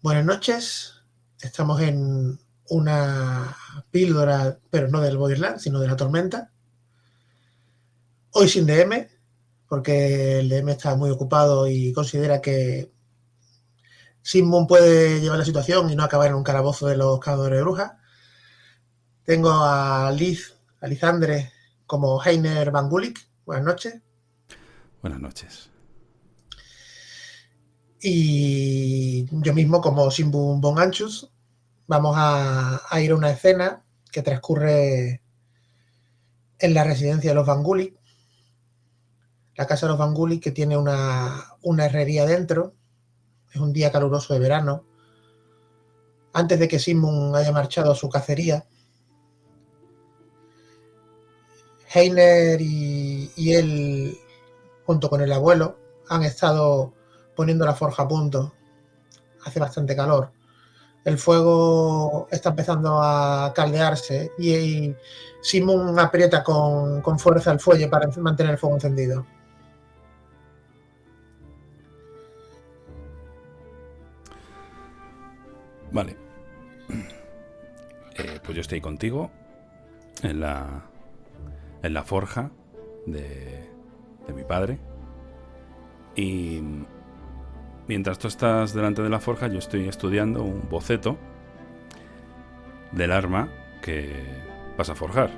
Buenas noches. Estamos en una píldora, pero no del Borderlands, sino de la tormenta. Hoy sin DM, porque el DM está muy ocupado y considera que Sigmund puede llevar la situación y no acabar en un calabozo de los cazadores de brujas. Tengo a Lizandre como Heiner Van Gulik. Buenas noches. Buenas noches. Y yo mismo como Simbun Von Anchus. Vamos a ir a una escena que transcurre en la residencia de los Van Gulik, la casa de los Van Gulik, que tiene una herrería dentro. Es un día caluroso de verano, antes de que Sigmund haya marchado a su cacería. Heiner y él, junto con el abuelo, han estado poniendo la forja a punto. Hace bastante calor. El fuego está empezando a caldearse y Sigmund aprieta con fuerza el fuelle para mantener el fuego encendido. Vale. Pues yo estoy contigo en la forja de mi padre. Y mientras tú estás delante de la forja, yo estoy estudiando un boceto del arma que vas a forjar.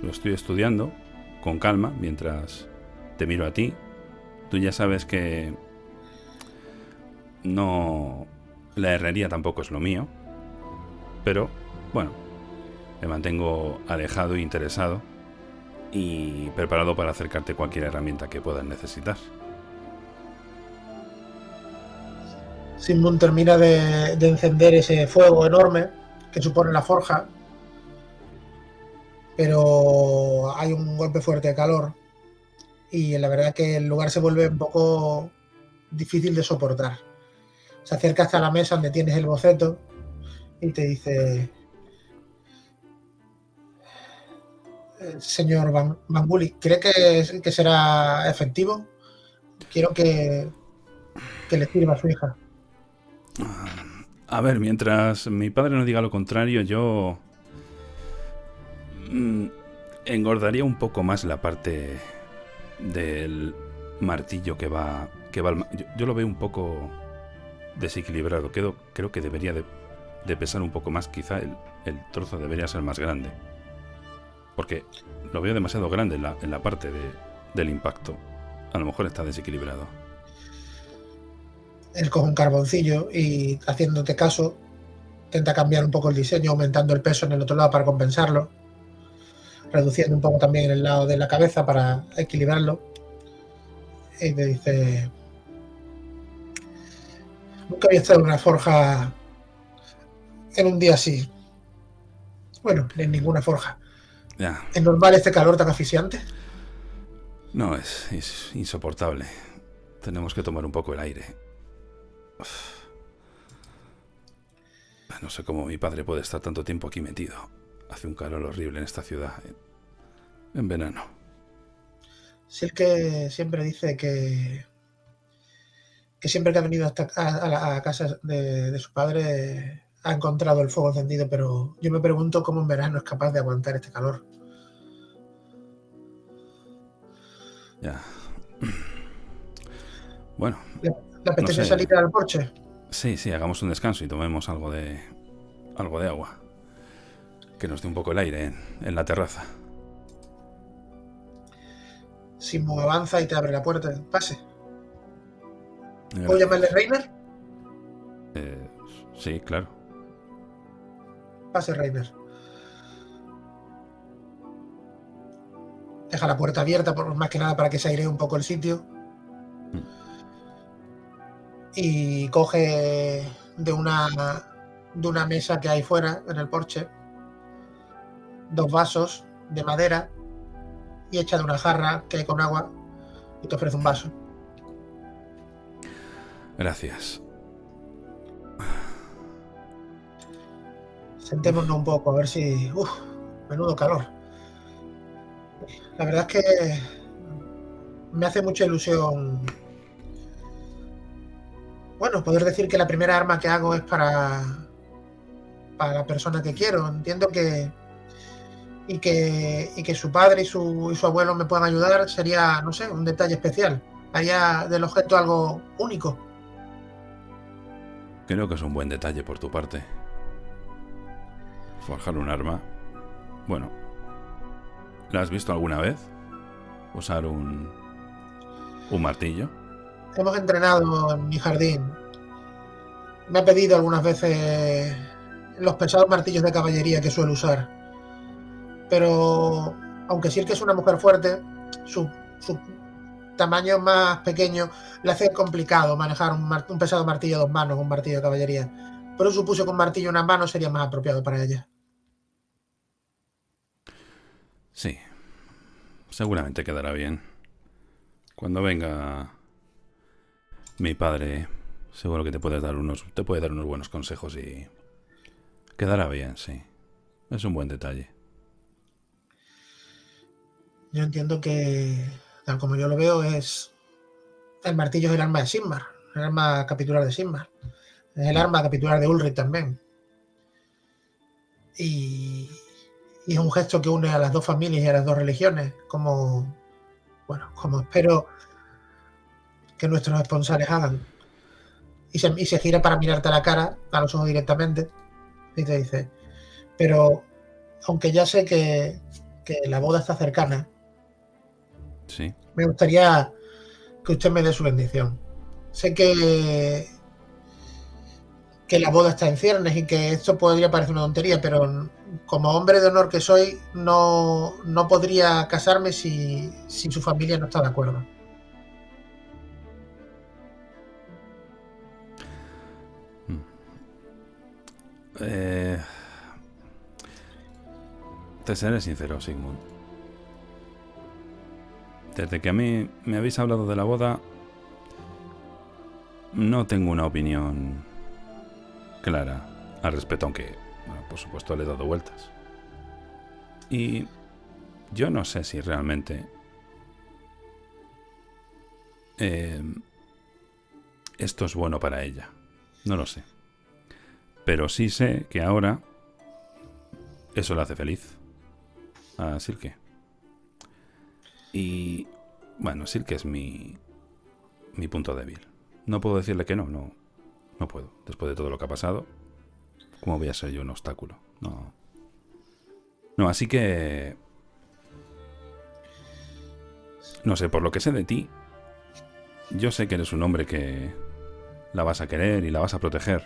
Lo estoy estudiando con calma mientras te miro a ti. Tú ya sabes que no... La herrería tampoco es lo mío. Pero, bueno, me mantengo alejado e interesado y preparado para acercarte cualquier herramienta que puedas necesitar. Sigmund termina de encender ese fuego enorme que supone la forja, pero hay un golpe fuerte de calor y la verdad que el lugar se vuelve un poco difícil de soportar. Se acerca hasta la mesa donde tienes el boceto y te dice: señor Van Bulli, ¿cree que será efectivo? Quiero que le sirva a su hija. A ver, mientras mi padre no diga lo contrario, yo engordaría un poco más la parte del martillo que va yo lo veo un poco desequilibrado. Creo que debería de pesar un poco más. Quizá el trozo debería ser más grande. Porque lo veo demasiado grande en la parte del impacto. A lo mejor está desequilibrado. Él coge un carboncillo y, haciéndote caso, intenta cambiar un poco el diseño, aumentando el peso en el otro lado para compensarlo, reduciendo un poco también el lado de la cabeza para equilibrarlo. Y te dice: nunca había estado en una forja en un día así. Bueno, en ninguna forja. Ya. ¿Es normal este calor tan asfixiante? No, es insoportable. Tenemos que tomar un poco el aire. No sé cómo mi padre puede estar tanto tiempo aquí metido. Hace un calor horrible en esta ciudad. En verano. Si el que siempre dice que siempre que ha venido a la casa de su padre ha encontrado el fuego encendido, pero yo me pregunto cómo en verano es capaz de aguantar este calor. Ya. Bueno, ¿Le no apetece sé. salir al porche? Sí, sí, hagamos un descanso y tomemos algo de agua. Que nos dé un poco el aire en la terraza. Simon avanza y te abre la puerta. Pase. ¿Puedo llamarle Gracias. Reiner? Eh, sí, claro. Pase, Reiner. Deja la puerta abierta, más que nada para que se airee un poco el sitio. Y coge de una mesa que hay fuera, en el porche, dos vasos de madera y echa de una jarra que hay con agua y te ofrece un vaso. Gracias. Sentémonos un poco, a ver si... Uf, menudo calor. La verdad es que me hace mucha ilusión Bueno, poder decir que la primera arma que hago es para la persona que quiero. Entiendo que y que su padre y su abuelo me puedan ayudar sería, no sé, un detalle especial. Haría del objeto algo único. Creo que es un buen detalle por tu parte. Forjar un arma. Bueno, ¿la has visto alguna vez? Usar un martillo. Hemos entrenado en mi jardín. Me ha pedido algunas veces los pesados martillos de caballería que suelo usar. Pero aunque sí que es una mujer fuerte, su tamaño más pequeño le hace complicado manejar un pesado martillo a dos manos, un martillo de caballería. Pero supuse que un martillo en una mano sería más apropiado para ella. Sí, seguramente quedará bien. Cuando venga mi padre, seguro que te puede dar unos buenos consejos y quedará bien, sí. Es un buen detalle. Yo entiendo que, tal como yo lo veo, el martillo es el arma de Sigmar, el arma capitular de Sigmar. Es el Mm. arma capitular de Ulrich también. Y, y es un gesto que une a las dos familias y a las dos religiones, como espero que nuestros esponsales hagan. Y se gira para mirarte a la cara, a los ojos directamente, y te dice, pero aunque ya sé que la boda está cercana, Sí. me gustaría que usted me dé su bendición. Sé que la boda está en ciernes y que esto podría parecer una tontería, pero como hombre de honor que soy, no podría casarme si su familia no está de acuerdo. Mm. Eh, Te seré sincero, Sigmund. Desde que a mí me habéis hablado de la boda, no tengo una opinión clara al respecto, aunque, bueno, por supuesto, le he dado vueltas. Y yo no sé si realmente eh, esto es bueno para ella. No lo sé. Pero sí sé que ahora eso le hace feliz a Silke. Y bueno, Silke es mi punto débil. No puedo decirle que no puedo. Después de todo lo que ha pasado, ¿cómo voy a ser yo un obstáculo? No. No, así que no sé, por lo que sé de ti, yo sé que eres un hombre que la vas a querer y la vas a proteger.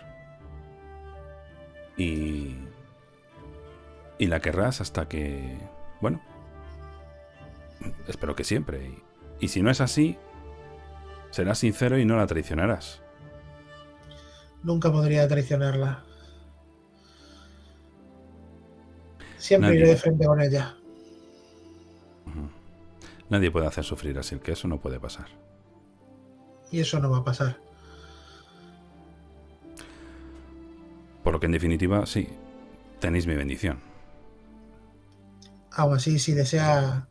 Y, y la querrás hasta que, bueno, espero que siempre. Y si no es así, serás sincero y no la traicionarás. Nunca podría traicionarla. Siempre iré de Nadie, frente con ella. nadie puede hacer sufrir así, que eso no puede pasar. Y eso no va a pasar. Por lo que en definitiva, sí, tenéis mi bendición. Aún así, si desea,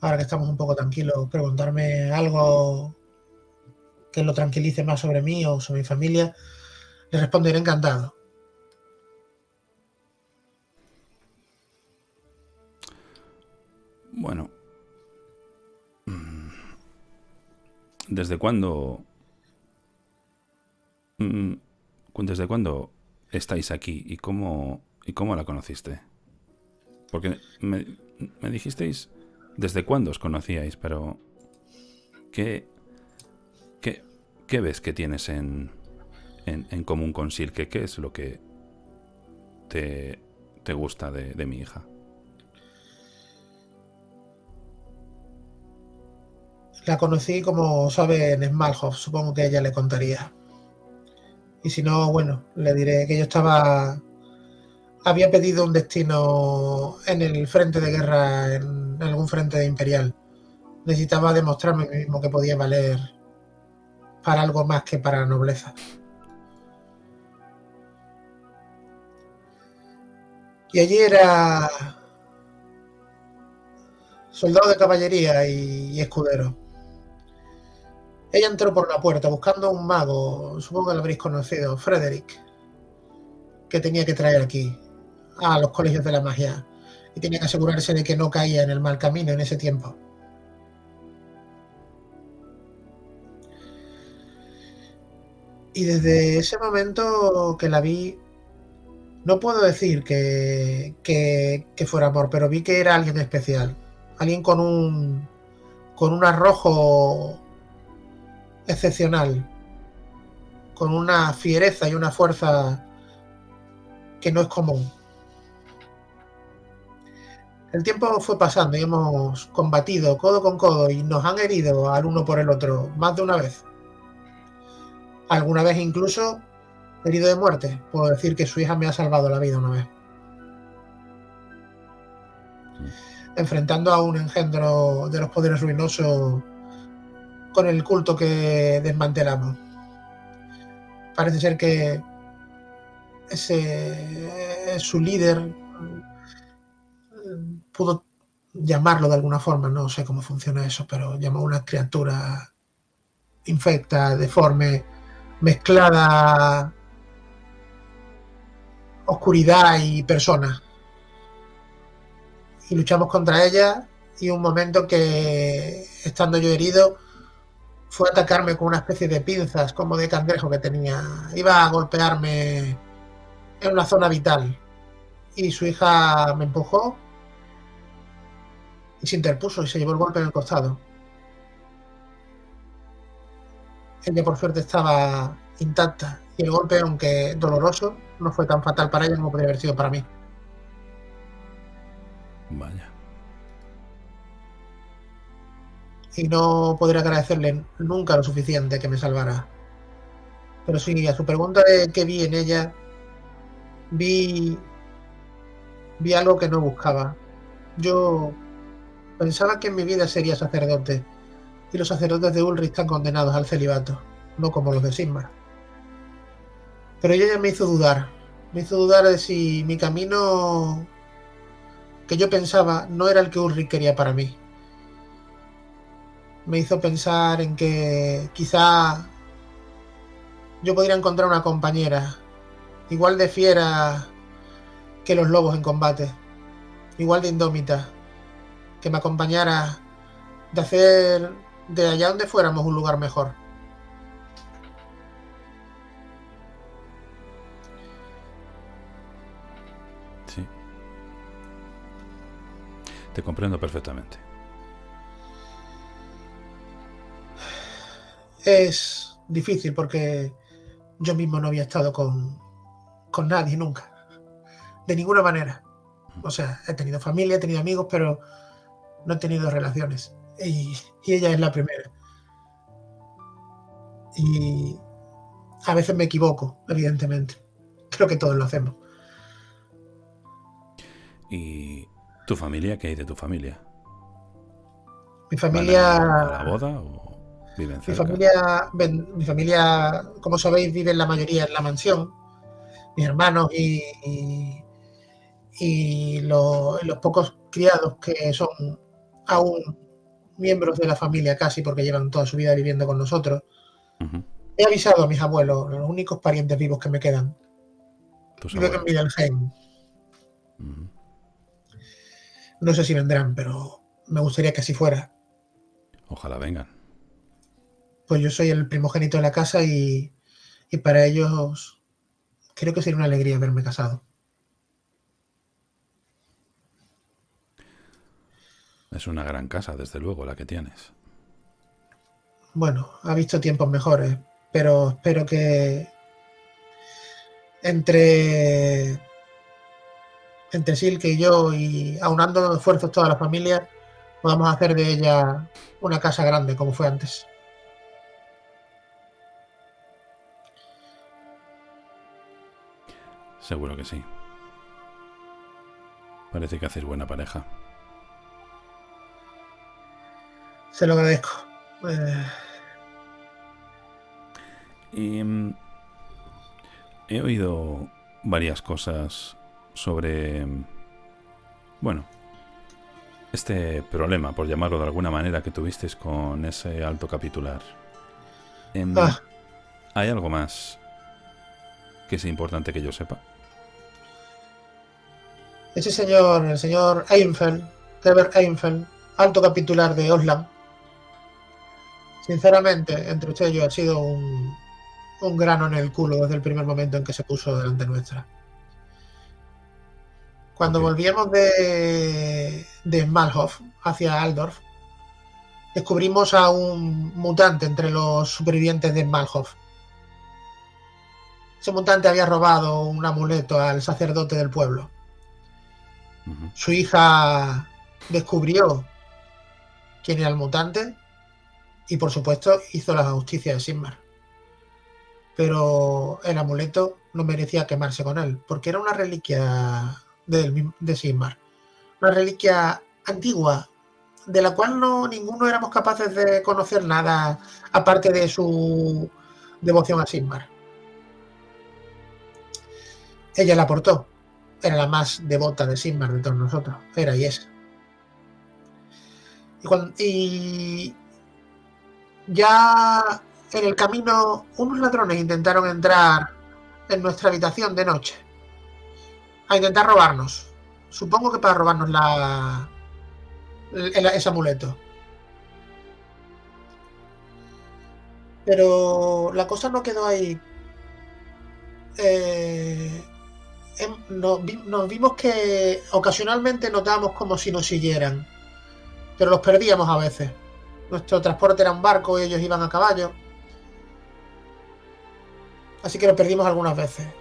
ahora que estamos un poco tranquilos, preguntarme algo que lo tranquilice más sobre mí o sobre mi familia, le responderé encantado. Bueno, ¿desde cuándo? mm, ¿Desde cuándo estáis aquí y cómo la conociste? Porque me dijisteis desde cuándo os conocíais, pero ¿qué, qué, qué ves que tienes en común con Silke? ¿Qué es lo que te, te gusta de mi hija? La conocí, como sabe, en Smalhof. Supongo que ella le contaría. Y si no, bueno, le diré que yo había pedido un destino en el frente de guerra, en algún frente imperial. Necesitaba demostrarme a mí mismo que podía valer para algo más que para la nobleza. Y allí era soldado de caballería y escudero. Ella entró por la puerta buscando a un mago, supongo que lo habréis conocido, Frederick, que tenía que traer aquí a los colegios de la magia y tenía que asegurarse de que no caía en el mal camino en ese tiempo. Y desde ese momento que la vi, no puedo decir que fuera amor, pero vi que era alguien especial, alguien con un arrojo excepcional, con una fiereza y una fuerza que no es común. El tiempo fue pasando y hemos combatido codo con codo y nos han herido al uno por el otro más de una vez. Alguna vez incluso herido de muerte. Puedo decir que su hija me ha salvado la vida una vez. Enfrentando a un engendro de los poderes ruinosos con el culto que desmantelamos. Parece ser que su líder pudo llamarlo de alguna forma, no sé cómo funciona eso, pero llamó a una criatura infecta, deforme, mezclada oscuridad y persona. Y luchamos contra ella y un momento que, estando yo herido, fue a atacarme con una especie de pinzas como de cangrejo que tenía. Iba a golpearme en una zona vital. Y su hija me empujó y se interpuso y se llevó el golpe en el costado. Ella por suerte estaba intacta y el golpe, aunque doloroso, no fue tan fatal para ella como podría haber sido para mí. Vaya. Y no podré agradecerle nunca lo suficiente que me salvara. Pero sí, a su pregunta de qué vi en ella, vi, vi algo que no buscaba. Yo pensaba que en mi vida sería sacerdote, y los sacerdotes de Ulrich están condenados al celibato, no como los de Sigmar. Pero ella me hizo dudar de si mi camino que yo pensaba no era el que Ulrich quería para mí. Me hizo pensar en que quizá yo podría encontrar una compañera igual de fiera que los lobos en combate, igual de indómita, que me acompañara de hacer de allá donde fuéramos un lugar mejor. Sí. Te comprendo perfectamente. Es difícil porque yo mismo no había estado con nadie nunca, de ninguna manera. O sea, he tenido familia, he tenido amigos, pero no he tenido relaciones. Y ella es la primera. Y a veces me equivoco, evidentemente. Creo que todos lo hacemos. ¿Y tu familia? ¿Qué hay de tu familia? Mi ¿Van familia, a la boda o viven mi cerca? familia, mi familia, como sabéis, viven la mayoría en la mansión. Mis hermanos y los pocos criados que son aún miembros de la familia casi porque llevan toda su vida viviendo con nosotros. Uh-huh. He avisado a mis abuelos, los únicos parientes vivos que me quedan. Tus Viven en abuelos. Midelheim. Uh-huh. No sé si vendrán, pero me gustaría que así fuera. Ojalá vengan. Pues yo soy el primogénito de la casa y para ellos creo que sería una alegría verme casado. Es una gran casa, desde luego, la que tienes. Bueno, ha visto tiempos mejores, pero espero que entre, entre Silke y yo y aunando esfuerzos toda la familia, podamos hacer de ella una casa grande como fue antes. Seguro que sí. Parece que hacéis buena pareja. Se lo agradezco. Y he oído varias cosas sobre, bueno, este problema, por llamarlo de alguna manera, que tuvisteis con ese alto capitular. Ah, ¿Hay algo más que sea importante que yo sepa? ese señor, el señor Einfeld, Trevor Einfeld, alto capitular de Osland, sinceramente, entre usted y yo, ha sido un grano en el culo desde el primer momento en que se puso delante nuestra. Cuando Ok. volvíamos de Smalhof hacia Aldorf, descubrimos a un mutante entre los supervivientes de Smalhof. Ese mutante había robado un amuleto al sacerdote del pueblo. Ujú. Su hija descubrió quién era el mutante y, por supuesto, hizo la justicia de Sigmar. Pero el amuleto no merecía quemarse con él, porque era una reliquia de Sigmar. Una reliquia antigua, de la cual no ninguno éramos capaces de conocer nada, aparte de su devoción a Sigmar. Ella la aportó, era la más devota de Sigmar de todos nosotros, era y es. Y ya en el camino, unos ladrones intentaron entrar en nuestra habitación de noche a intentar robarnos. Supongo que para robarnos ese amuleto. Pero la cosa no quedó ahí. Eh, nos vimos que ocasionalmente notábamos como si nos siguieran, pero los perdíamos a veces. Nuestro transporte era un barco y ellos iban a caballo, así que lo perdimos algunas veces.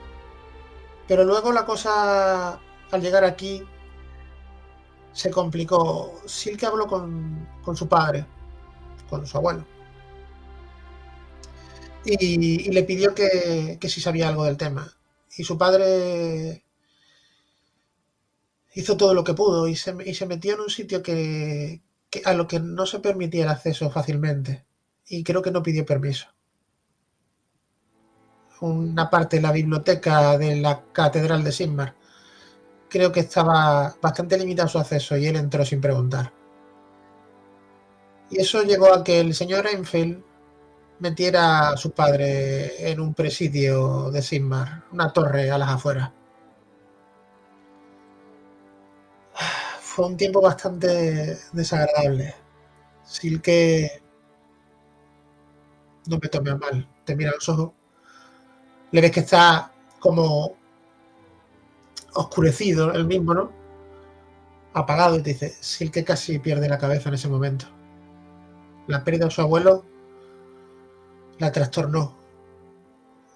Pero luego la cosa, al llegar aquí, se complicó. Silke habló con su padre, con su abuelo, y le pidió que si sabía algo del tema. Y su padre hizo todo lo que pudo y se metió en un sitio que a lo que no se permitía el acceso fácilmente. Y creo que no pidió permiso. Una parte de la biblioteca de la Catedral de Sigmar. Creo que estaba bastante limitado su acceso y él entró sin preguntar. Y eso llevó a que el señor Enfield metiera a su padre en un presidio de Sigmar, una torre a las afueras. Fue un tiempo bastante desagradable. Silke, no me tome a mal, te mira a los ojos, le ves que está como oscurecido el mismo, ¿no? Apagado y te dice, Silke casi pierde la cabeza en ese momento. La pérdida de su abuelo la trastornó.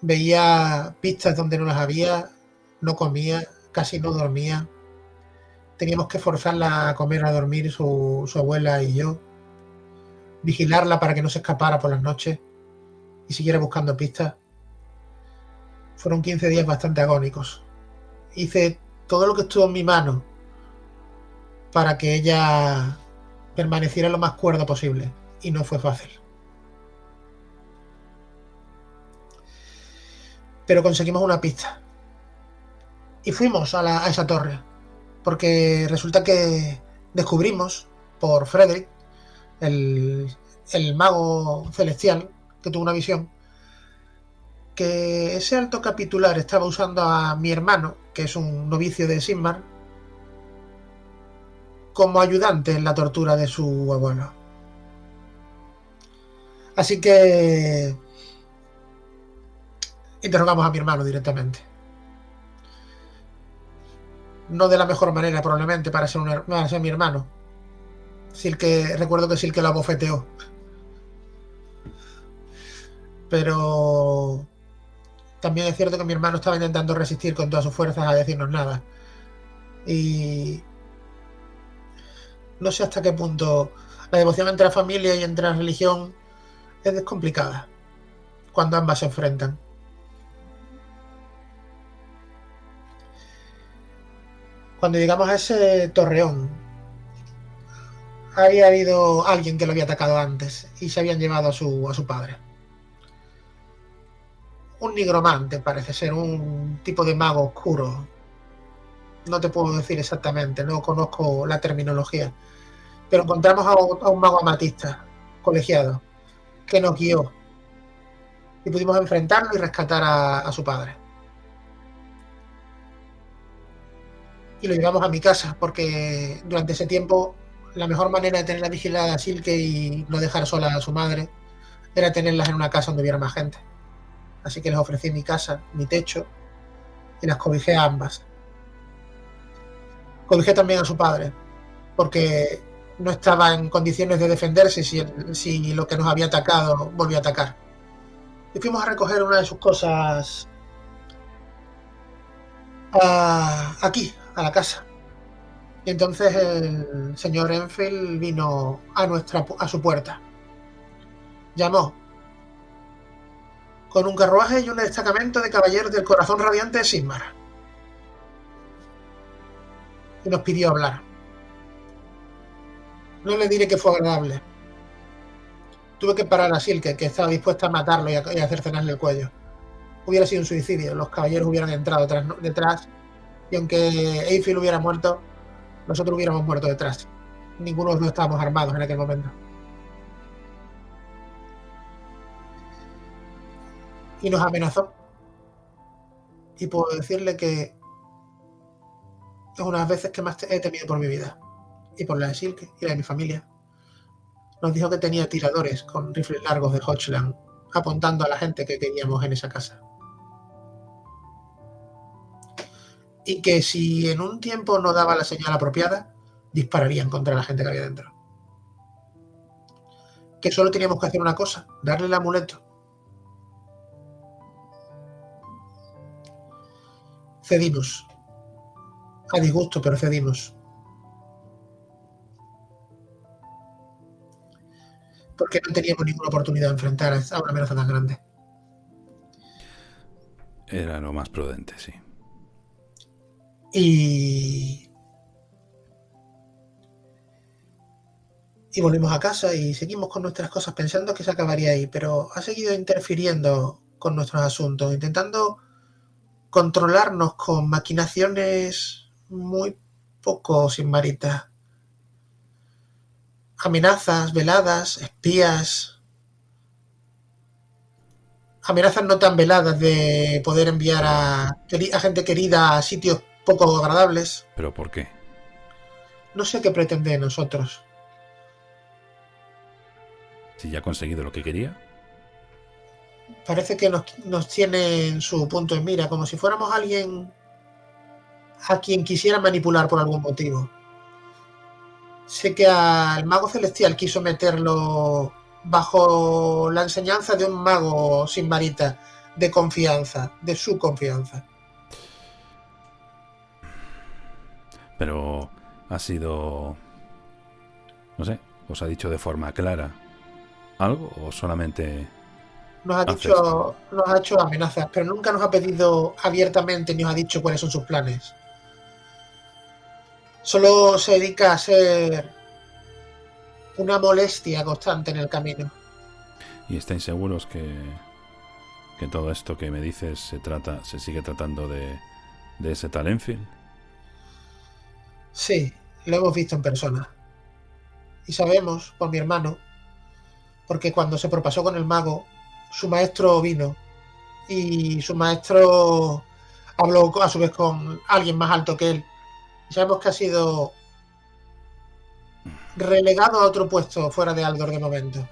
Veía pistas donde no las había, no comía, casi no dormía. Teníamos que forzarla a comer, a dormir, su abuela y yo. Vigilarla para que no se escapara por las noches y siguiera buscando pistas. Fueron 15 días bastante agónicos. Hice todo lo que estuvo en mi mano para que ella permaneciera lo más cuerda posible. Y no fue fácil. Pero conseguimos una pista. Y fuimos a esa torre. Porque resulta que descubrimos por Frederick, el, el mago celestial, que tuvo una visión, que ese alto capitular estaba usando a mi hermano, que es un novicio de Sigmar, como ayudante en la tortura de su abuelo. Así que interrogamos a mi hermano directamente. No de la mejor manera, probablemente, para ser mi hermano. Recuerdo que Silke lo abofeteó. Pero también es cierto que mi hermano estaba intentando resistir con todas sus fuerzas a decirnos nada. Y no sé hasta qué punto la devoción entre la familia y entre la religión es complicada cuando ambas se enfrentan. Cuando llegamos a ese torreón, había habido alguien que lo había atacado antes y se habían llevado a su padre. Un nigromante, parece ser, un tipo de mago oscuro. No te puedo decir exactamente, no conozco la terminología. Pero encontramos a un mago amatista, colegiado, que nos guió. y pudimos enfrentarlo y rescatar a su padre. Y lo llevamos a mi casa, porque durante ese tiempo la mejor manera de tenerla vigilada a Silke y no dejar sola a su madre era tenerlas en una casa donde hubiera más gente. Así que les ofrecí mi casa, mi techo, y las cobijé a ambas. Cobijé también a su padre, porque no estaba en condiciones de defenderse si lo que nos había atacado volvió a atacar. Y fuimos a recoger una de sus cosas aquí, a la casa. Y entonces el señor Enfield vino a su puerta. Llamó con un carruaje y un destacamento de caballeros del corazón radiante de Sigmar. Y nos pidió hablar. No le diré que fue agradable. Tuve que parar a Silke, que estaba dispuesta a matarlo y a hacer cenarle el cuello. Hubiera sido un suicidio, los caballeros hubieran entrado detrás, y aunque Enfield hubiera muerto, nosotros hubiéramos muerto detrás. Ninguno de los dos estábamos armados en aquel momento. Y nos amenazó. Y puedo decirle que es una de las veces que más he temido por mi vida. Y por la de Silke y la de mi familia. Nos dijo que tenía tiradores con rifles largos de Hochland apuntando a la gente que queríamos en esa casa. Y que si en un tiempo no daba la señal apropiada, dispararían contra la gente que había dentro. Que solo teníamos que hacer una cosa, darle el amuleto. Cedimos. A disgusto, pero cedimos. Porque no teníamos ninguna oportunidad de enfrentar a una amenaza tan grande. Era lo más prudente, sí. Y volvimos a casa y seguimos con nuestras cosas pensando que se acabaría ahí, pero ha seguido interfiriendo con nuestros asuntos, intentando controlarnos con maquinaciones muy poco sigmaritas. Amenazas, veladas, espías. Amenazas no tan veladas de poder enviar a gente querida a sitios poco agradables. ¿Pero por qué? No sé qué pretende de nosotros. ¿Si ya ha conseguido lo que quería? Parece que nos tiene en su punto de mira, como si fuéramos alguien a quien quisiera manipular por algún motivo. Sé que al mago celestial quiso meterlo bajo la enseñanza de un mago sigmarita de confianza, de su confianza. Pero ha sido... no sé, ¿os ha dicho de forma clara algo o solamente... Nos ha hecho amenazas, pero nunca nos ha pedido abiertamente ni nos ha dicho cuáles son sus planes. Solo se dedica a ser una molestia constante en el camino. ¿Y estáis seguros que todo esto que me dices se sigue tratando de ese tal Enfield? Sí, lo hemos visto en persona. Y sabemos, por mi hermano, porque cuando se propasó con el mago, su maestro vino y su maestro habló a su vez con alguien más alto que él. Y sabemos que ha sido relegado a otro puesto fuera de Aldor de momento,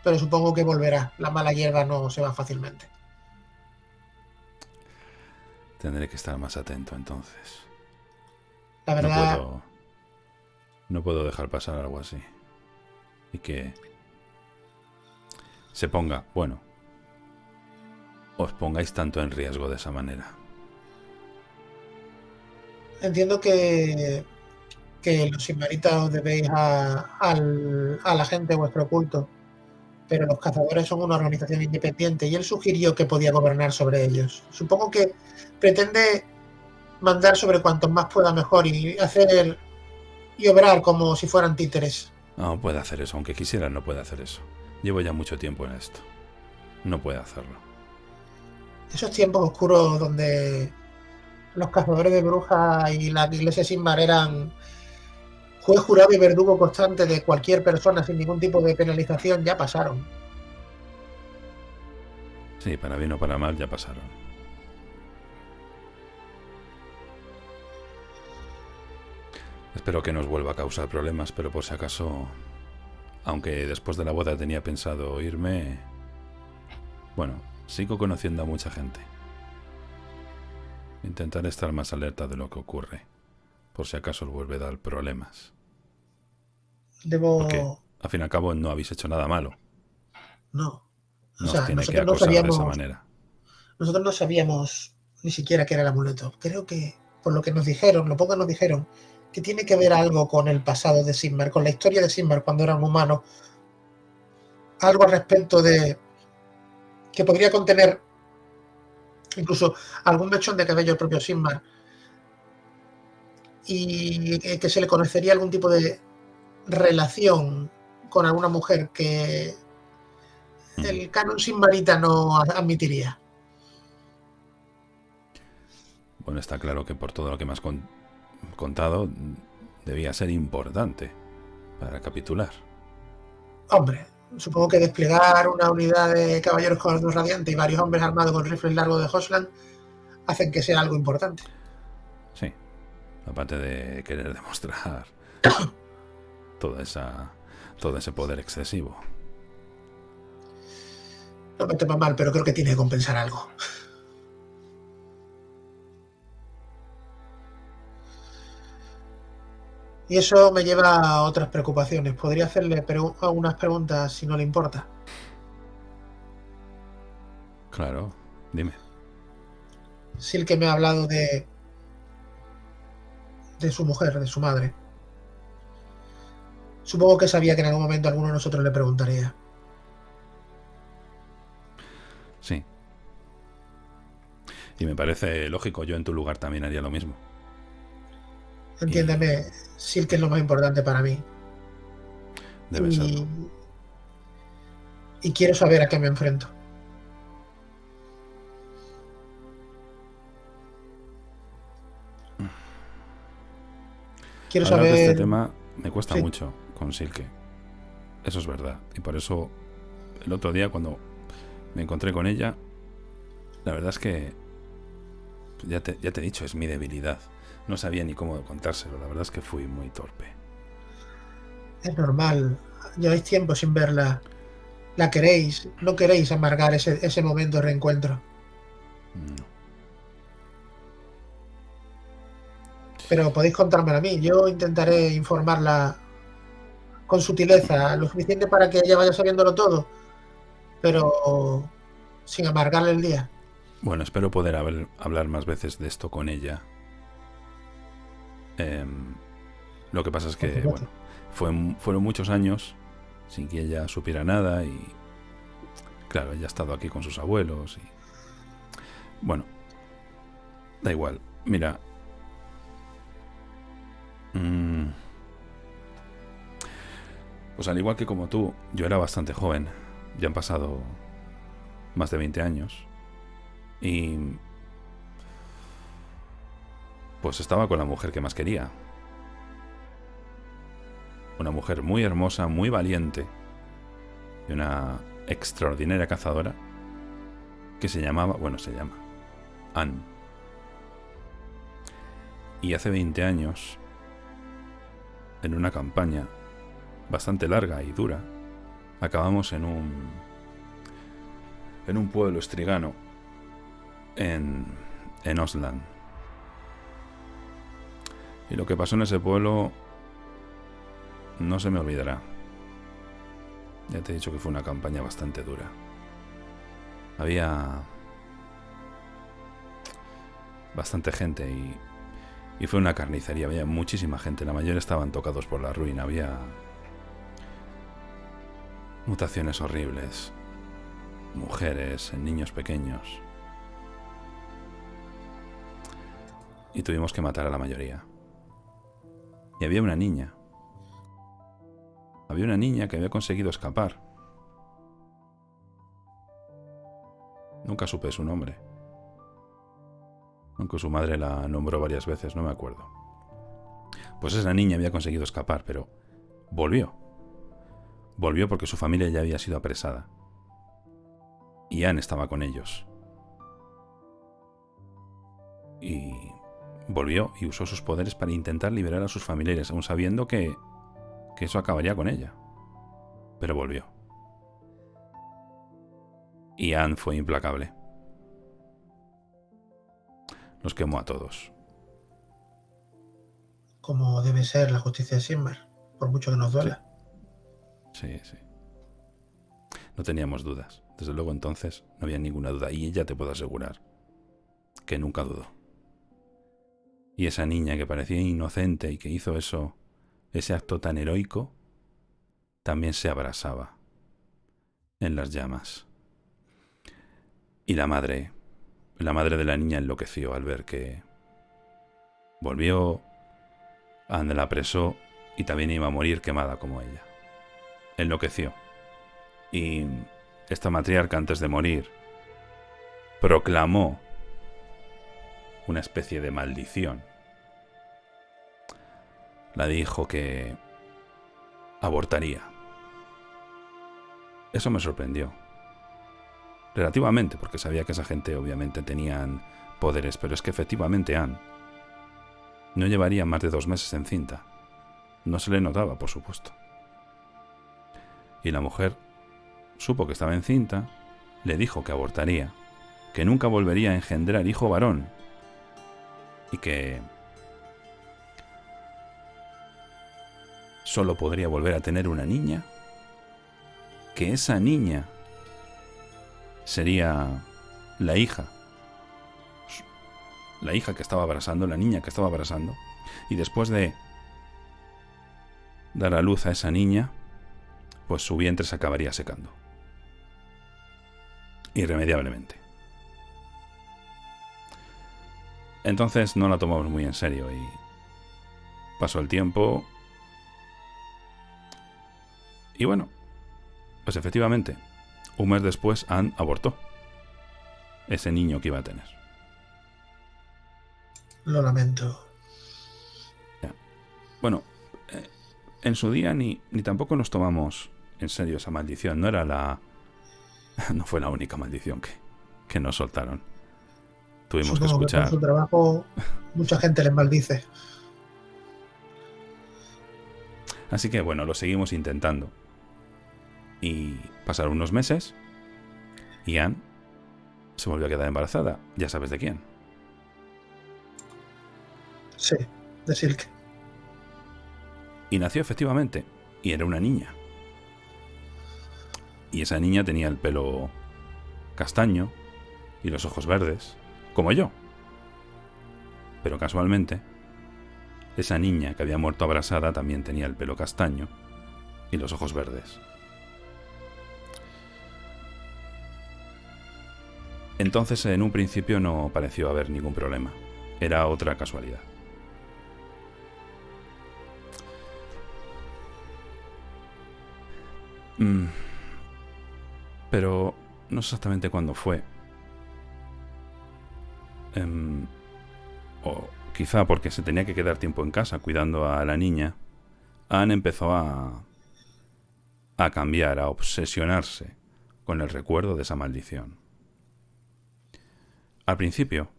pero supongo que volverá. La mala hierba no se va fácilmente. Tendré que estar más atento entonces. La verdad... No puedo dejar pasar algo así. Y que se ponga, bueno, os pongáis tanto en riesgo de esa manera. Entiendo que los sigmaritas os debéis a la gente de vuestro culto, pero los cazadores son una organización independiente y él sugirió que podía gobernar sobre ellos. Supongo que pretende mandar sobre cuantos más pueda mejor y hacer y obrar como si fueran títeres. No puede hacer eso, aunque quisiera no puede hacer eso. Llevo ya mucho tiempo en esto. No puede hacerlo. Esos tiempos oscuros donde los cazadores de brujas y la iglesia Sigmar eran juez, jurado y verdugo constante de cualquier persona sin ningún tipo de penalización ya pasaron. Sí, para bien o para mal ya pasaron. Espero que nos vuelva a causar problemas, pero por si acaso, aunque después de la boda tenía pensado irme, bueno, sigo conociendo a mucha gente. Intentaré estar más alerta de lo que ocurre, por si acaso os vuelve a dar problemas. Porque, Debo... al fin y al cabo, no habéis hecho nada malo. No. O No os sea, tiene que acosar de esa manera. nosotros no sabíamos ni siquiera qué era el amuleto. Creo que, por lo que nos dijeron, lo poco que nos dijeron, que tiene que ver algo con el pasado de Sigmar, con la historia de Sigmar cuando eran humanos. Algo al respecto de que podría contener incluso algún mechón de cabello al propio Sigmar y que se le conocería algún tipo de relación con alguna mujer que el canon Sigmarita no admitiría. Bueno, está claro que por todo lo que me has contado, debía ser importante para recapitular. Hombre, supongo que desplegar una unidad de caballeros con luz radiante y varios hombres armados con rifles largos de Hosland hacen que sea algo importante. Sí, aparte de querer demostrar toda todo ese poder excesivo. No me toma mal, pero creo que tiene que compensar algo. Y eso me lleva a otras preocupaciones. Podría hacerle algunas preguntas si no le importa. Claro, dime. Silke me ha hablado de su mujer, de su madre. Supongo que sabía que en algún momento alguno de nosotros le preguntaría. Sí. Y me parece lógico, yo en tu lugar también haría lo mismo. Entiéndeme, Silke es lo más importante para mí. Debe serlo. Y, y quiero saber a qué me enfrento. Quiero Hablar de este saber... tema me cuesta Sí, mucho con Silke. Eso es verdad. Y por eso el otro día cuando me encontré con ella, la verdad es que ya te he dicho, es mi debilidad. No sabía ni cómo contárselo. La verdad es que fui muy torpe. es normal. Lleváis tiempo sin verla. La queréis. No queréis amargar ese momento de reencuentro. No. Pero podéis contármelo a mí. Yo intentaré informarla con sutileza, lo suficiente para que ella vaya sabiéndolo todo, pero sin amargarle el día. Bueno, espero poder hablar más veces de esto con ella. Lo que pasa es Por que, supuesto. bueno, fueron muchos años sin que ella supiera nada y, claro, ella ha estado aquí con sus abuelos y, bueno, da igual. Mira, pues al igual que como tú, yo era bastante joven. Ya han pasado más de 20 años. Y pues estaba con la mujer que más quería. Una mujer muy hermosa, muy valiente y una extraordinaria cazadora que se llama Anne. Y hace 20 años, en una campaña bastante larga y dura, acabamos en un pueblo estrigano en Osland. Y lo que pasó en ese pueblo no se me olvidará. Ya te he dicho que fue una campaña bastante dura. Había bastante gente y fue una carnicería. Había muchísima gente. La mayoría estaban tocados por la ruina. Había mutaciones horribles. Mujeres, niños pequeños. Y tuvimos que matar a la mayoría. Y había una niña. Había una niña que había conseguido escapar. Nunca supe su nombre. Aunque su madre la nombró varias veces, no me acuerdo. Pues esa niña había conseguido escapar, pero volvió. Volvió porque su familia ya había sido apresada. y Anne estaba con ellos. Y volvió y usó sus poderes para intentar liberar a sus familiares, aun sabiendo que eso acabaría con ella. Pero volvió. Y Anne fue implacable. Los quemó a todos. Como debe ser la justicia de Sigmar, por mucho que nos duela. Sí, sí. No teníamos dudas. Desde luego entonces no había ninguna duda. Y ella te puedo asegurar que nunca dudó. Y esa niña que parecía inocente y que hizo ese acto tan heroico, también se abrasaba en las llamas. Y la madre de la niña enloqueció al ver que volvió, Anne la apresó y también iba a morir quemada como ella. Enloqueció. Y esta matriarca, antes de morir, proclamó una especie de maldición. La dijo que abortaría. Eso me sorprendió. Relativamente, porque sabía que esa gente obviamente tenían poderes, pero es que efectivamente Anne no llevaría más de 2 meses encinta. No se le notaba, por supuesto. Y la mujer supo que estaba encinta, le dijo que abortaría, que nunca volvería a engendrar hijo varón y que solo podría volver a tener una niña, que esa niña sería la hija que estaba abrazando, la niña que estaba abrazando, y después de dar a luz a esa niña, pues su vientre se acabaría secando. Irremediablemente. Entonces no la tomamos muy en serio y pasó el tiempo. Y bueno, pues efectivamente, un mes después Anne abortó ese niño que iba a tener. Lo lamento. Ya. Bueno, en su día ni tampoco nos tomamos en serio esa maldición. No fue la única maldición que nos soltaron. Tuvimos que Supongo que escuchar. por su trabajo mucha gente les maldice. Así que bueno, lo seguimos intentando. Y pasaron unos meses y Anne se volvió a quedar embarazada. Ya sabes de quién. Sí, de Silke. Y nació efectivamente. Y era una niña. Y esa niña tenía el pelo castaño y los ojos verdes, como yo. Pero casualmente, esa niña que había muerto abrasada también tenía el pelo castaño y los ojos verdes. Entonces, en un principio no pareció haber ningún problema. Era otra casualidad. Pero no sé exactamente cuándo fue. O quizá porque se tenía que quedar tiempo en casa cuidando a la niña, Anne empezó a cambiar, a obsesionarse con el recuerdo de esa maldición. Al principio,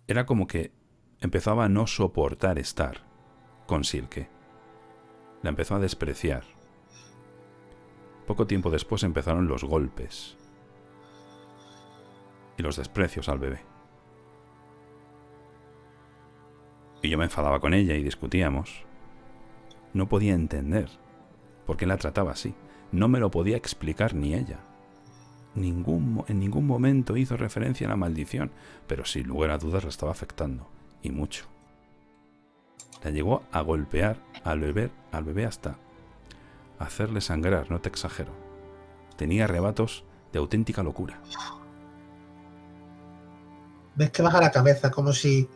era como que empezaba a no soportar estar con Silke. La empezó a despreciar. Poco tiempo después empezaron los golpes y los desprecios al bebé. Y yo me enfadaba con ella y discutíamos. No podía entender por qué la trataba así. No me lo podía explicar ni ella. En ningún momento hizo referencia a la maldición, pero sin lugar a dudas la estaba afectando, y mucho. La llegó a golpear al bebé hasta hacerle sangrar, no te exagero. Tenía arrebatos de auténtica locura. Ves que baja la cabeza, como si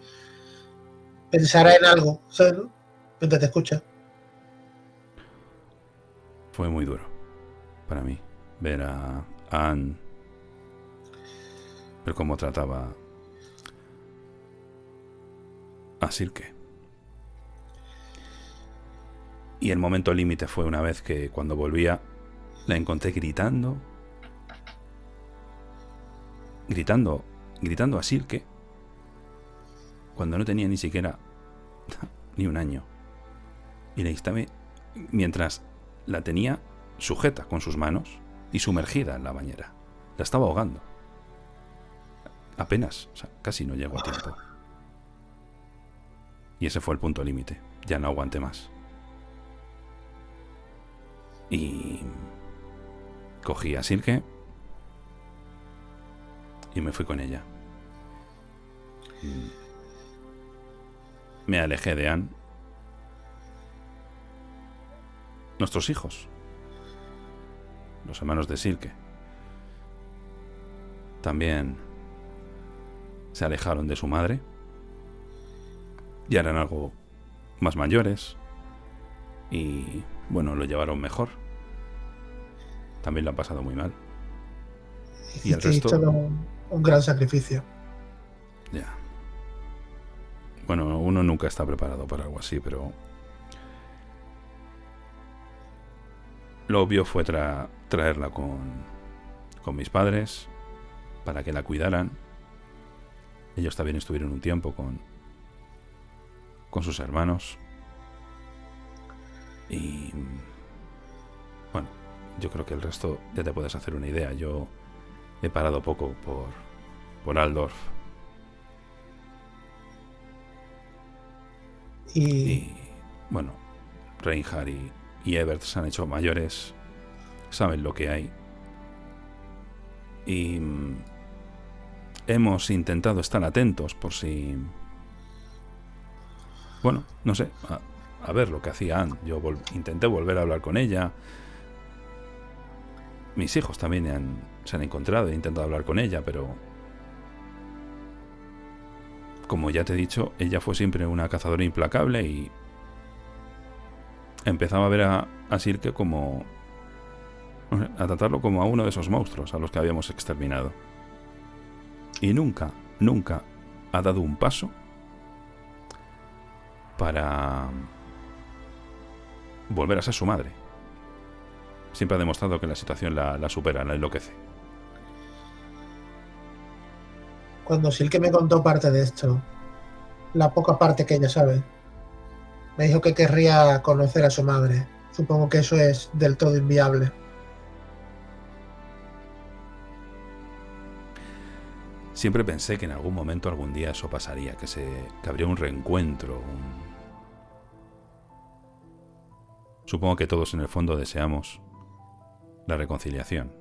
pensara en algo, ¿sabes? Mientras te escucha. Fue muy duro para mí ver a Anne, ver cómo trataba a Silke. Y el momento límite fue una vez que cuando volvía la encontré gritando gritando a Silke cuando no tenía ni siquiera ni un año. Y le estaba, mientras la tenía sujeta con sus manos y sumergida en la bañera. La estaba ahogando. Apenas, o sea, casi no llegó a tiempo. Y ese fue el punto límite. Ya no aguanté más. Y cogí a Silke y me fui con ella. Me alejé de Anne. Nuestros hijos, los hermanos de Silke, también se alejaron de su madre. Ya eran algo más mayores y, bueno, lo llevaron mejor. También lo han pasado muy mal. Y el resto, todo un gran sacrificio. ya. Bueno, uno nunca está preparado para algo así, pero lo obvio fue traerla con mis padres para que la cuidaran. Ellos también estuvieron un tiempo con sus hermanos. Y bueno, yo creo que el resto ya te puedes hacer una idea. Yo he parado poco por Altdorf. Y bueno, Reinhard y Evert se han hecho mayores, saben lo que hay. Y hemos intentado estar atentos por si... Bueno, no sé, a ver lo que hacía Anne. Yo intenté volver a hablar con ella. Mis hijos también se han encontrado, he intentado hablar con ella, pero... Como ya te he dicho, ella fue siempre una cazadora implacable y empezaba a ver a Silke como... a tratarlo como a uno de esos monstruos a los que habíamos exterminado. Y nunca ha dado un paso para volver a ser su madre. Siempre ha demostrado que la situación la supera, la enloquece. Cuando Silke me contó parte de esto, la poca parte que ella sabe, me dijo que querría conocer a su madre. Supongo que eso es del todo inviable. Siempre pensé que en algún momento, algún día eso pasaría, que habría un reencuentro. Supongo que todos en el fondo deseamos la reconciliación.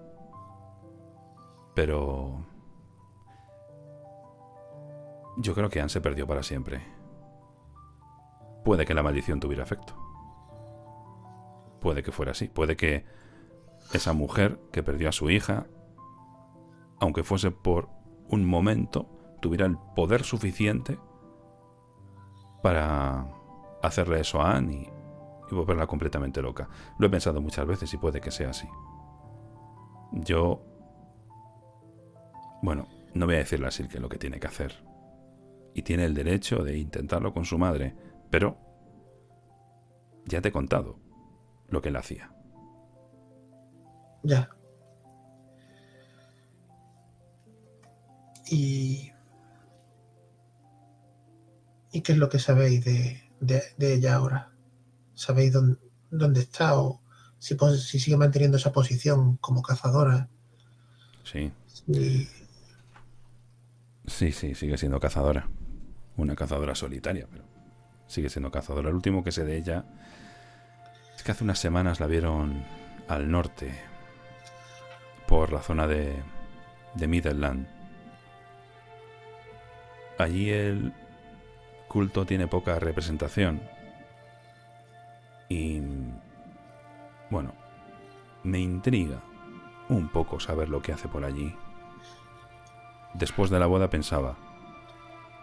Pero yo creo que Anne se perdió para siempre. Puede que la maldición tuviera efecto. Puede que fuera así. Puede que esa mujer que perdió a su hija, aunque fuese por un momento, tuviera el poder suficiente para hacerle eso a Anne y volverla completamente loca. Lo he pensado muchas veces y puede que sea así. Yo... Bueno, no voy a decirle a Silke lo que tiene que hacer. Y tiene el derecho de intentarlo con su madre, pero ya te he contado lo que él hacía. Ya. ¿Y qué es lo que sabéis de ella ahora? ¿Sabéis dónde está o si sigue manteniendo esa posición como cazadora? Sí. Sí, sigue siendo cazadora. Una cazadora solitaria, pero sigue siendo cazadora. El último que sé de ella es que hace unas semanas la vieron al norte, por la zona de Midland. Allí el culto tiene poca representación y, bueno, me intriga un poco saber lo que hace por allí. Después de la boda pensaba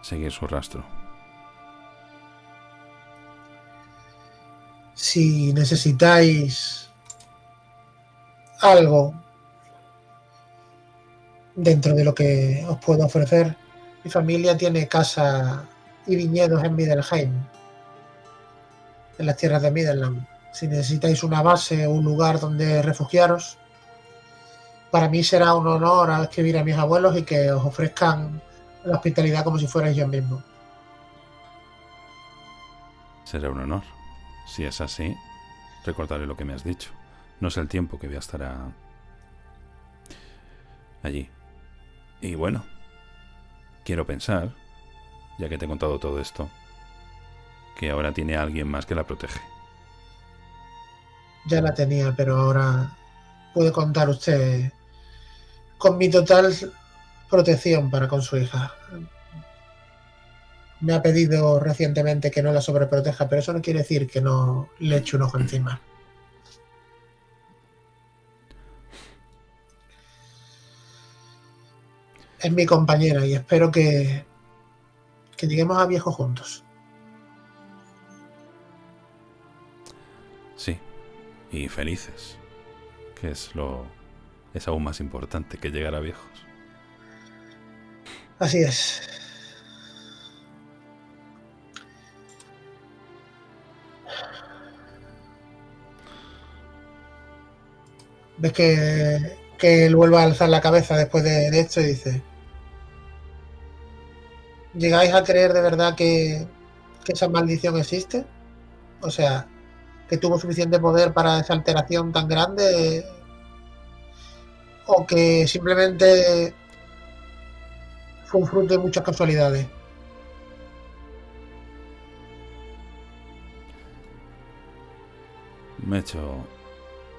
seguir su rastro. Si necesitáis algo dentro de lo que os puedo ofrecer, mi familia tiene casa y viñedos en Middelheim, en las tierras de Midland. Si necesitáis una base o un lugar donde refugiaros, Para mí será un honor a escribir a mis abuelos y que os ofrezcan la hospitalidad como si fuerais yo mismo. Será un honor. Si es así, recordaré lo que me has dicho. No sé el tiempo que voy a estar allí. Y bueno, quiero pensar, ya que te he contado todo esto, que ahora tiene a alguien más que la protege. Ya la tenía, pero ahora puede contar usted con mi total protección para con su hija. Me ha pedido recientemente que no la sobreproteja, pero eso no quiere decir que no le eche un ojo encima. Es mi compañera y espero que lleguemos a viejo juntos. Sí, y felices, que es aún más importante que llegar a viejos. Así es. Ves que él vuelve a alzar la cabeza después de esto y dice: ¿llegáis a creer de verdad que esa maldición existe? O sea, que tuvo suficiente poder para esa alteración tan grande, o que simplemente fue un fruto de muchas casualidades. Me he hecho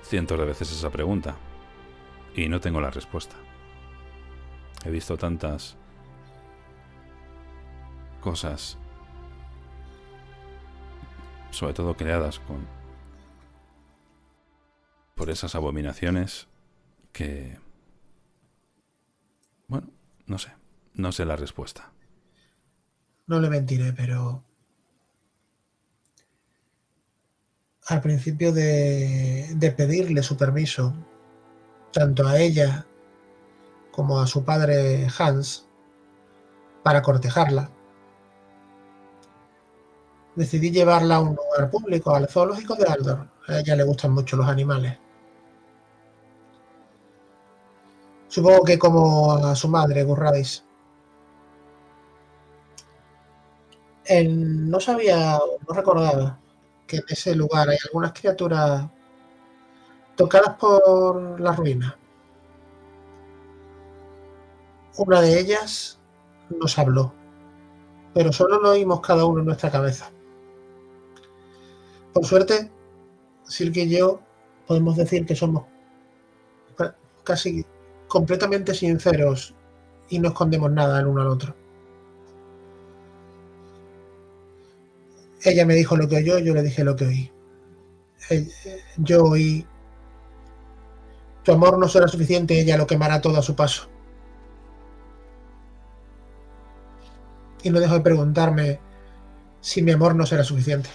cientos de veces esa pregunta y no tengo la respuesta. He visto tantas cosas, sobre todo creadas por esas abominaciones, que, bueno, no sé la respuesta. No le mentiré, pero al principio de pedirle su permiso, tanto a ella como a su padre Hans, para cortejarla, decidí llevarla a un lugar público, al zoológico de Aldor. A ella le gustan mucho los animales. Supongo que como a su madre, Gurradis. Él no sabía, no recordaba que en ese lugar hay algunas criaturas tocadas por las ruinas. Una de ellas nos habló, pero solo lo oímos cada uno en nuestra cabeza. Por suerte, Silke y yo podemos decir que somos casi completamente sinceros y no escondemos nada el uno al otro. Ella me dijo lo que oyó, yo le dije lo que oí. Yo oí: tu amor no será suficiente, ella lo quemará todo a su paso. Y no dejo de preguntarme si mi amor no será suficiente.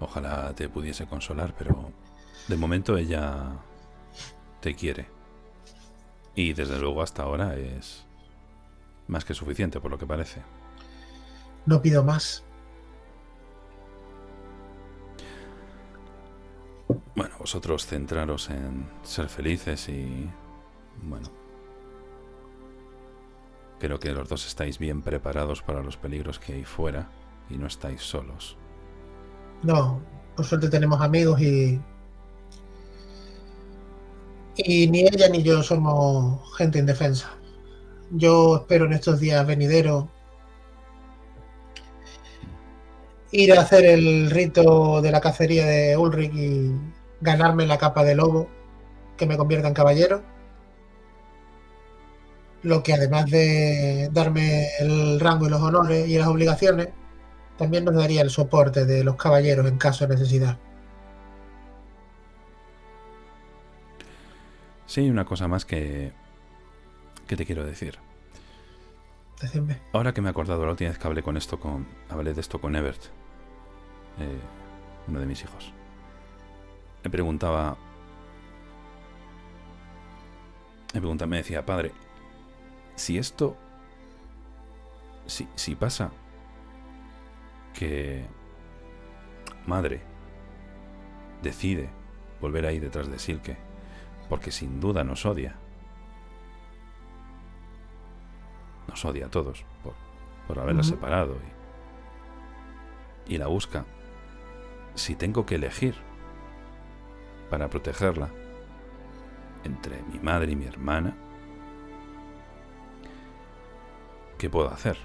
Ojalá te pudiese consolar, pero de momento ella te quiere. Y desde luego hasta ahora es más que suficiente, por lo que parece. No pido más. Bueno, vosotros centraros en ser felices y... bueno, creo que los dos estáis bien preparados para los peligros que hay fuera y no estáis solos. No, por suerte tenemos amigos y ni ella ni yo somos gente indefensa. Yo espero en estos días venideros ir a hacer el rito de la cacería de Ulrich y ganarme la capa de lobo que me convierta en caballero. Lo que, además de darme el rango y los honores y las obligaciones, también nos daría el soporte de los caballeros en caso de necesidad. Sí, hay una cosa más que te quiero decir. Decidme. Ahora que me he acordado, la última vez que hablé de esto con Ebert, uno de mis hijos, me decía: padre, si esto, si pasa que madre decide volver ahí detrás de Silke, porque sin duda nos odia. Nos odia a todos por haberla separado y la busca. Si tengo que elegir para protegerla entre mi madre y mi hermana, ¿qué puedo hacer?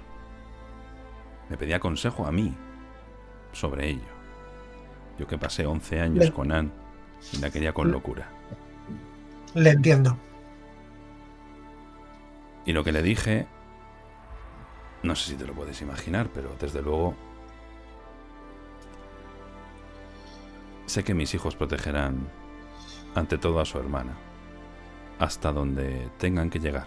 Me pedía consejo a mí sobre ello. Yo que pasé 11 años con Anne y la quería con locura. Le entiendo. Y lo que le dije, no sé si te lo puedes imaginar, pero desde luego sé que mis hijos protegerán ante todo a su hermana, hasta donde tengan que llegar.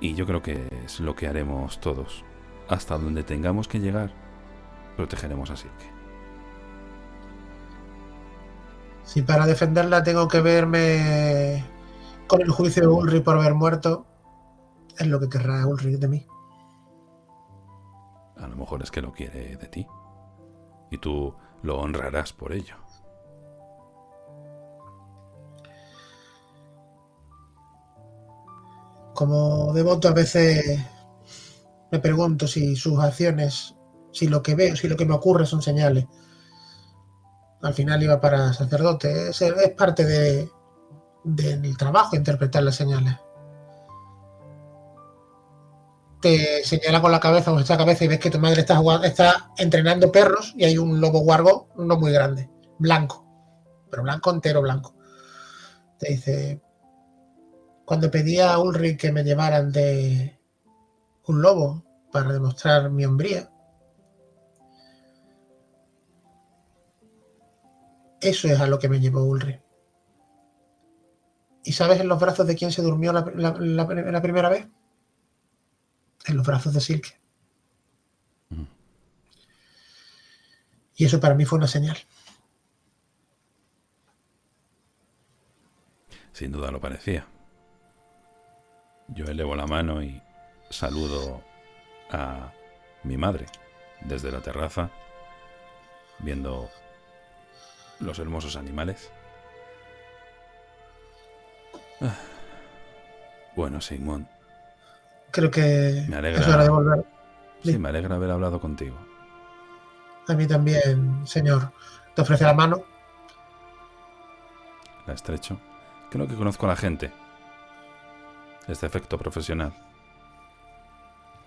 Y yo creo que es lo que haremos todos. Hasta donde tengamos que llegar, protegeremos a Silke. Si para defenderla tengo que verme con el juicio de Ulrich por haber muerto, es lo que querrá Ulrich de mí. A lo mejor es que lo quiere de ti. Y tú lo honrarás por ello. Como devoto a veces me pregunto si sus acciones, si lo que veo, si lo que me ocurre son señales. Al final iba para sacerdote. Es parte del trabajo interpretar las señales. Te señala con la cabeza o esta cabeza y ves que tu madre está entrenando perros y hay un lobo huargo no muy grande, blanco, pero blanco entero blanco. Te dice, cuando pedí a Ulrich que me llevaran de un lobo para demostrar mi hombría, eso es a lo que me llevó Ulrich. ¿Y sabes en los brazos de quién se durmió la primera vez? En los brazos de Silke. Y eso para mí fue una señal. Sin duda lo parecía. Yo elevo la mano y saludo a mi madre desde la terraza, viendo los hermosos animales. Bueno, Sigmund, Creo que me es hora de alegra. volver. Sí, me alegra haber hablado contigo. A mí también, señor. Te ofrece la mano. La estrecho. Creo que conozco a la gente. Este efecto profesional.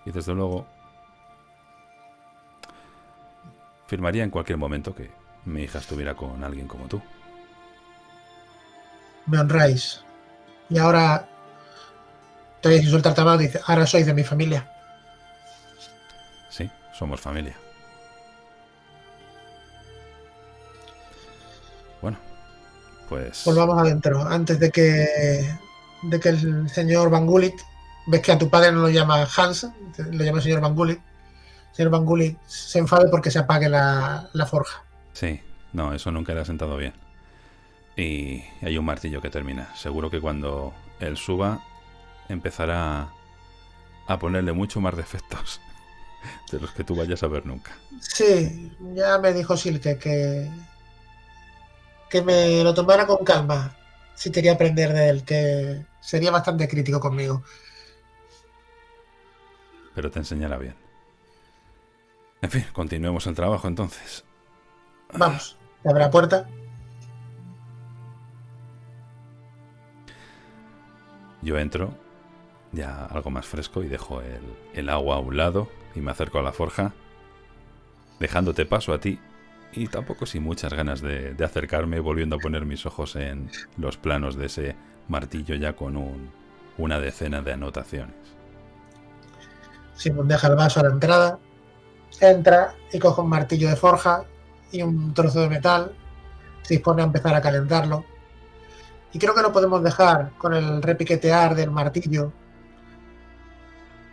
Y desde luego firmaría en cualquier momento que mi hija estuviera con alguien como tú. Me honráis. Y ahora te voy a soltar la mano y dice, ahora sois de mi familia. Sí, somos familia. Bueno, pues... Volvamos adentro. Antes de que el señor Van Gulik, ves que a tu padre no lo llama Hans, lo llama el señor Van Gulik. El señor Van Gulik se enfade porque se apague la forja. Sí, no, eso nunca le ha sentado bien. Y hay un martillo que termina. Seguro que cuando él suba empezará a ponerle mucho más defectos de los que tú vayas a ver nunca. Sí, ya me dijo Silke que me lo tomara con calma si quería aprender de él, que sería bastante crítico conmigo. Pero te enseñará bien. En fin, continuemos el trabajo entonces. Vamos, te abre la puerta. Yo entro, ya algo más fresco, y dejo el agua a un lado y me acerco a la forja, dejándote paso a ti, y tampoco sin muchas ganas de acercarme, volviendo a poner mis ojos en los planos de ese martillo ya con una decena de anotaciones. Simón deja el vaso a la entrada, entra y coge un martillo de forja y un trozo de metal, se dispone a empezar a calentarlo. Y creo que lo podemos dejar con el repiquetear del martillo,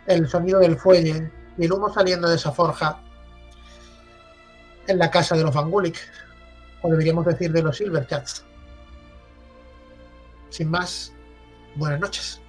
el sonido del fuelle y el humo saliendo de esa forja en la casa de los Van Gulik, o deberíamos decir de los Silvercats. Sin más, buenas noches.